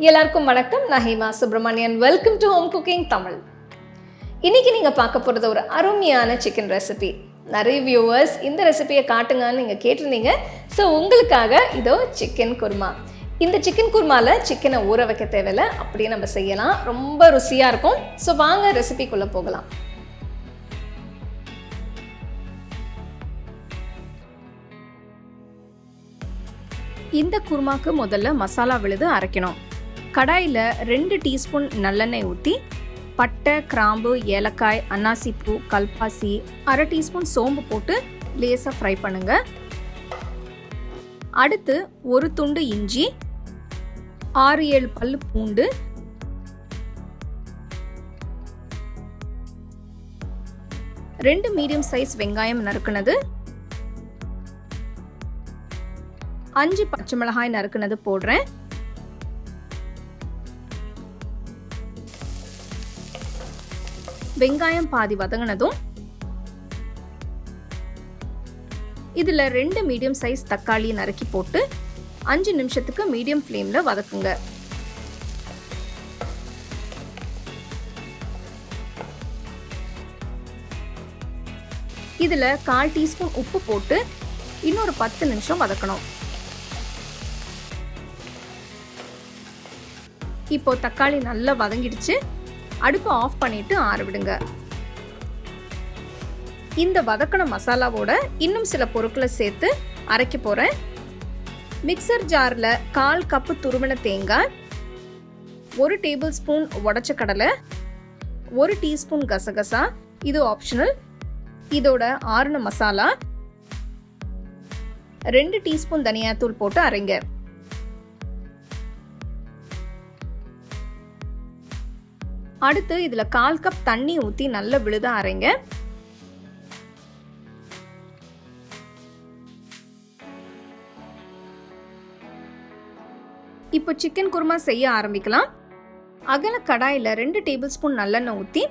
எல்லாருக்கும் வணக்கம். நான் Hema Subramanian. Welcome to home cooking Tamil. இன்னைக்கு நீங்கள் பார்க்க போகிறது ஒரு அருமையான சிக்கன் ரெசிபி. நிறைய வியூவர்ஸ் இந்த ரெசிபியை காட்டுங்கன்னு நீங்கள் கேட்டிருந்தீங்க. ஸோ உங்களுக்காக இதோ சிக்கன் குருமா. இந்த சிக்கன் குருமாவில் சிக்கனை ஊற வைக்க தேவையில்லை, அப்படியே நம்ம செய்யலாம். ரொம்ப ருசியாக இருக்கும். ஸோ வாங்க ரெசிபிக்குள்ளே போகலாம். இந்த குருமாக்கு முதல்ல மசாலா விழுது அரைக்கணும். கடாயில் 2 டீஸ்பூன் நல்லெண்ணெய் ஊற்றி பட்டை, கிராம்பு, ஏலக்காய், அன்னாசிப்பூ, கல்பாசி, 1/2 டீஸ்பூன் சோம்பு போட்டு லேசாக ஃப்ரை பண்ணுங்க. அடுத்து ஒரு துண்டு இஞ்சி, 6-7 பல்லு பூண்டு, 2 மீடியம் சைஸ் வெங்காயம் நறுக்குனது, 5 பச்சை மிளகாய் நறுக்குனது போடுறேன். வெங்காயம் பாதி வதங்கினதும் இதுல 2 மீடியம் சைஸ் தக்காளி நறுக்கி போட்டு 5 நிமிஷத்துக்கு மீடியம் ஃப்ளேம்ல வதக்குங்க. இதுல 1/4 டீஸ்பூன் உப்பு போட்டு இன்னொரு 10 நிமிஷம் வதக்கணும். இப்போ தக்காளி நல்லா வதங்கிடுச்சு. அடுப்பு ஆஃப் பண்ணிட்டு ஆற விடுங்க. இந்த வதக்கின மசாலாவோட இன்னும் சில பொருட்களை சேர்த்து அரைக்க போறேன். மிக்சர் ஜார்ல 1/4 கப்பு துருவின தேங்காய், 1 டேபிள் ஸ்பூன் உடைச்ச கடலை, 1 டீஸ்பூன் கசகசா, இது ஆப்ஷனல். இதோட ஆறுன மசாலா, 2 டீஸ்பூன் தனியாத்தூள் போட்டு அரைங்க. அடுத்து இதுல 1/4 கப் தண்ணி ஊத்தி நல்ல விழுத அரைங்க. இப்போ சிக்கன் குருமா செய்ய ஆரம்பிக்கலாம். அகல கடாயில 2 டேபிள் ஸ்பூன் நல்லெண்ணெய் ஊத்தி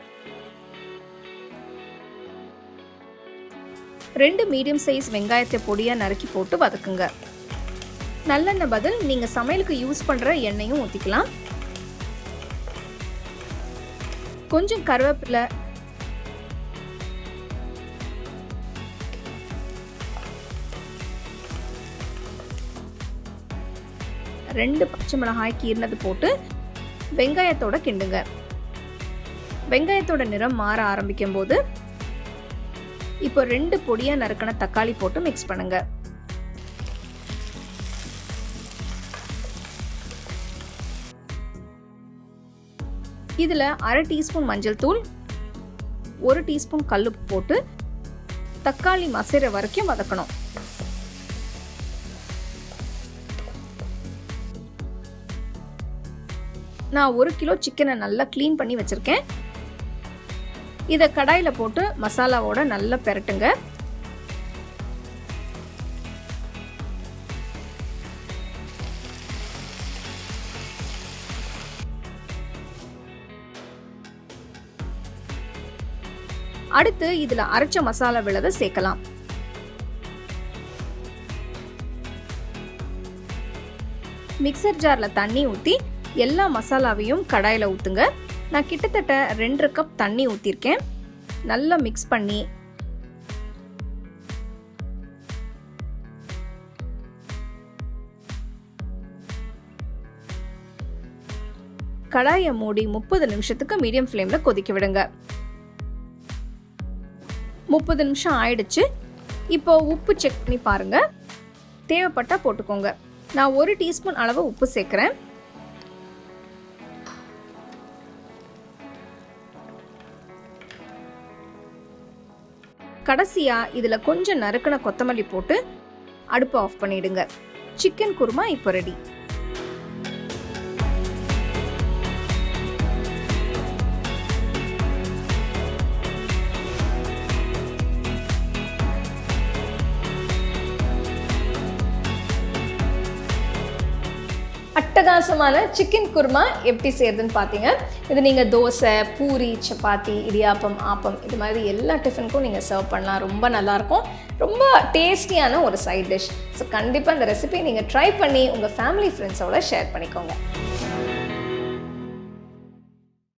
2 மீடியம் சைஸ் வெங்காயத்தை பொடியா நறுக்கி போட்டு வதக்குங்க. நல்லெண்ணெய் பதில் நீங்க சமையலுக்கு யூஸ் பண்ற எண்ணெயும் ஊத்திக்கலாம். கொஞ்சம் கருவேப்பிலை, ரெண்டு பச்சை மிளகாய் கீறினது போட்டு வெங்காயத்தோட கிண்டுங்க. வெங்காயத்தோட நிறம் மாற ஆரம்பிக்கும் போது இப்போ 2 பொடியா நறுக்கின தக்காளி போட்டு மிக்ஸ் பண்ணுங்க. இதுல 1/2 டீஸ்பூன் மஞ்சள் தூள், 1 டீஸ்பூன் கல்லுப்பு போட்டு தக்காளி மசிற வரைக்கும் வதக்கணும். நான் 1 கிலோ சிக்கனை நல்லா க்ளீன் பண்ணி வச்சிருக்கேன். இதை கடாயில போட்டு மசாலாவோட நல்லா பெரட்டுங்க. அடுத்து இதுல அரைச்ச மசாலா விழுதை சேர்க்கலாம். மிக்சர் ஜார்ல தண்ணி ஊத்தி எல்லா மசாலாவையும் கடாயில ஊத்துங்க. நான் கிட்டத்தட்ட 2 கப் தண்ணி ஊத்திருக்கேன். நல்லா மிக்ஸ் பண்ணி கடாயை மூடி 30 நிமிஷத்துக்கு மீடியம் ஃப்ளேம்ல கொதிக்க விடுங்க. 30 நிமிஷம் ஆயிடுச்சு. இப்போ உப்பு செக் பண்ணி பாருங்க. தேவைப்பட்டா போட்டுக்கோங்க. நான் 1 டீஸ்பூன் அளவு உப்பு சேர்க்கிறேன். கடைசியா இதுல கொஞ்சம் நறுக்கின கொத்தமல்லி போட்டு அடுப்பு ஆஃப் பண்ணிடுங்க. சிக்கன் குருமா இப்போ ரெடி. அட்டகாசமான சிக்கன் குருமா எப்படி செய்யறதுன்னு பார்த்தீங்க. இது நீங்கள் தோசை, பூரி, சப்பாத்தி, இடியாப்பம், ஆப்பம் இது மாதிரி எல்லா டிஃபனுக்கும் நீங்கள் சர்வ் பண்ணலாம். ரொம்ப நல்லாயிருக்கும். ரொம்ப டேஸ்டியான ஒரு சைட் டிஷ். ஸோ கண்டிப்பாக இந்த ரெசிபி நீங்கள் ட்ரை பண்ணி உங்கள் ஃபேமிலி ஃப்ரெண்ட்ஸோட ஷேர் பண்ணிக்கோங்க.